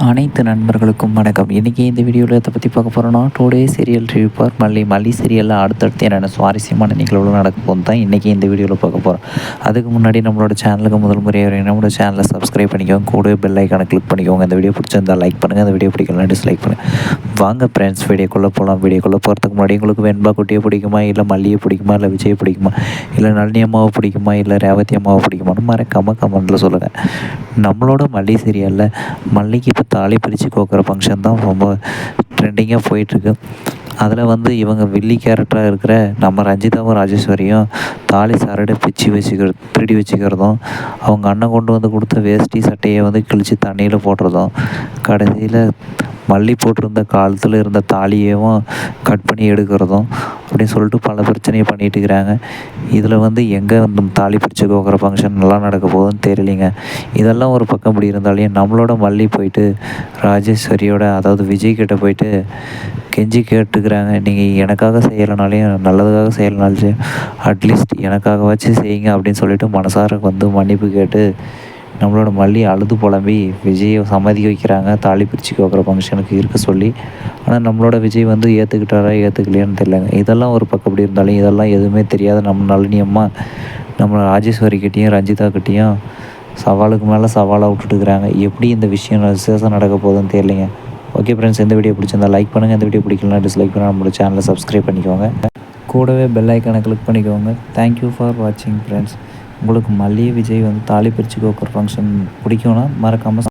அனைத்து நண்பர்களுக்கும் வணக்கம். இன்றைக்கி இந்த வீடியோவில் எதை பற்றி பார்க்க போகிறோன்னா, டுடே சீரியல் ரிவ்யூ ஃபார் மல்லி சீரியலில் அடுத்தடுத்து என்னென்ன சுவாரஸ்யமான நிகழ்வுகள் நடக்க போகுது தான் இன்றைக்கி இந்த வீடியோவில் பார்க்க போகிறோம். அதுக்கு முன்னாடி நம்மளோட சேனலுக்கு முதல் முறையாக நம்மளோட சேனலை சப்ஸ்கிரைப் பண்ணிக்கோங்க, கூடவே பெல் ஐக்கானை கிளிக் பண்ணிக்கோங்க. இந்த வீடியோ பிடிச்சிருந்தால் லைக் பண்ணுங்கள், இந்த வீடியோ பிடிக்கலாம் டிஸ்லைக் பண்ணுங்கள். வாங்க ஃப்ரெண்ட்ஸ், வீடியோக்குள்ளே போகலாம். வீடியோக்குள்ளே போகிறதுக்கு முன்னாடி உங்களுக்கு வெண்பா குட்டியை பிடிக்குமா, இல்லை மல்லியை பிடிக்குமா, இல்லை விஜய் பிடிக்குமா, இல்லை நளினி அம்மாவை பிடிக்குமா, இல்லை ரேவதி அம்மாவை பிடிக்குமான்னு மறக்காமல் கமெண்ட்டில் சொல்லுங்கள். நம்மளோட மல்லி சீரியலில் மல்லிக்கு இப்போ தாலி பிரித்து கோக்குற ஃபங்க்ஷன் தான் ரொம்ப ட்ரெண்டிங்காக போயிட்டுருக்கு. அதில் இவங்க வில்லி கேரக்டராக இருக்கிற நம்ம ரஞ்சிதாவும் ராஜேஸ்வரியும் தாலி சரடை திருடி வச்சுக்கிறதும், அவங்க அண்ணன் கொண்டு வந்து கொடுத்த வேஷ்டி சட்டையை கிழித்து தண்ணியில் போடுறதும், கடைசியில் மல்லி போட்டிருந்த காலத்தில் இருந்த தாலியையும் கட் பண்ணி எடுக்கிறதும் அப்படின்னு சொல்லிட்டு பல பிரச்சனையை பண்ணிகிட்டு இருக்கிறாங்க. இதில் எங்கே தாலி பிரித்து கோக்குற ஃபங்க்ஷன் நல்லா நடக்க போகுதுன்னு தெரியலிங்க. இதெல்லாம் ஒரு பக்கம் இப்படி இருந்தாலையும் நம்மளோட மல்லி போயிட்டு ராஜேஸ்வரியோட, அதாவது விஜய் கிட்ட போயிட்டு கெஞ்சி கேட்டுக்கிறாங்க, நீங்கள் எனக்காக செய்யலைனாலையும் நல்லதுக்காக செய்யலைனாலும் அட்லீஸ்ட் எனக்காகவாச்சும் செய்யுங்க அப்படின்னு சொல்லிட்டு மனசார மன்னிப்பு கேட்டு நம்மளோட மல்லி அழுது புலம்பி விஜயை சம்மதிக்க வைக்கிறாங்க தாலி பிரித்து கோக்குற ஃபங்க்ஷனுக்கு இருக்க சொல்லி. ஆனால் நம்மளோட விஜய் ஏற்றுக்கிட்டாரா ஏற்றுக்கலையான்னு தெரியலங்க. இதெல்லாம் ஒரு பக்கம் இப்படி இருந்தாலும் இதெல்லாம் எதுவுமே தெரியாத நம்ம நளினி அம்மா நம்ம ராஜேஸ்வரிக்கிட்டேயும் ரஞ்சிதாக்கிட்டேயும் சவாலுக்கு மேலே சவாலாக விட்டுட்டுருக்குறாங்க. எப்படி இந்த விஷயம் விசேஷம் நடக்க போகுதுன்னு தெரியலைங்க. ஓகே ஃப்ரெண்ட்ஸ், இந்த வீடியோ பிடிச்சிருந்தா லைக் பண்ணுங்கள், இந்த வீடியோ பிடிக்கலாம் டிஸ்லைக் பண்ணால் நம்மளோட சேனலை சப்ஸ்கிரைப் பண்ணிக்கோங்க, கூடவே பெல் ஐக்கானை கிளிக் பண்ணிக்கோங்க. தேங்க்யூ ஃபார் வாட்சிங் ஃப்ரெண்ட்ஸ். உங்களுக்கு மல்லி விஜய் தாலி பிரித்து கோக்குற ஃபங்க்ஷன் பிடிக்கும்னா மறக்காமல்